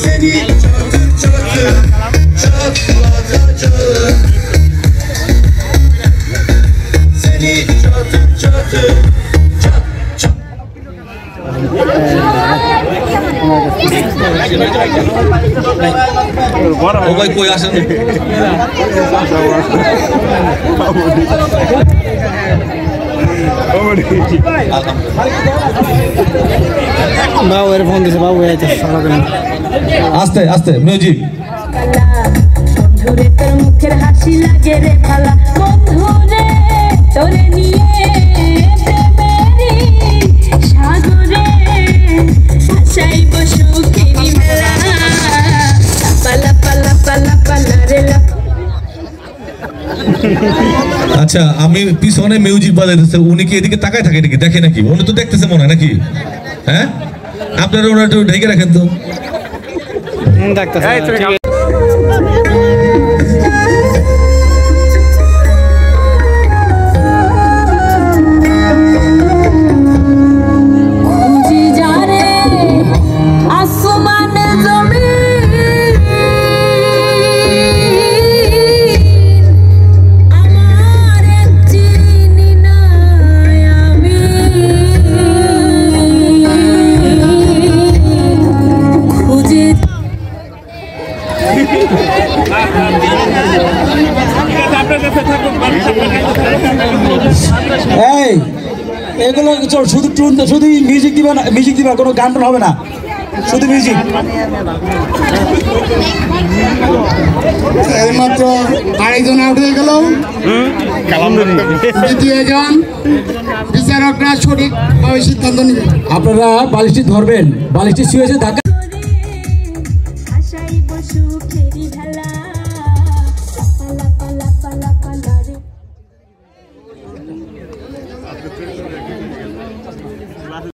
Seni çatır çatır çatlatacağım. Seni çatır çatır çat çat. ও ভাই কই আসেন বাবু এর ফোন দিছে বাবু আস্তে আস্তে মিউজিক বন্ধুরে তোর মুখের হাসি লাগে রে ভালা বন্ধুরে তোরে নিয়ে প্রেমেরই সাগরে আশাই বসু কেরি মেলা পালা পালা পালা পালা রে লা। আচ্ছা আমি পিছনে মিউজিক বাজাইতেছে উনি কি এদিকে তাকায় থাকে নাকি দেখে নাকি উনি তো দেখতেছে মনে হয় নাকি হ্যাঁ আপনারা ওনার একটু ঢেকে রাখেন তো এই এগুলো শুধু টুন শুধু মিউজিক দিবা না মিউজিক দিবা কোনো গান টান হবে না শুধু মিউজিক এইমাত্র আরেকজন আউট হয়ে গেল দ্বিতীয়জন বিচারকরা সঠিকভাবে সিদ্ধান্ত নেবেন আপনারা বালিশটি ধরবেন বালিশটি শুয়েছে ধাক্কা আশাই বসু খেরি ভেলা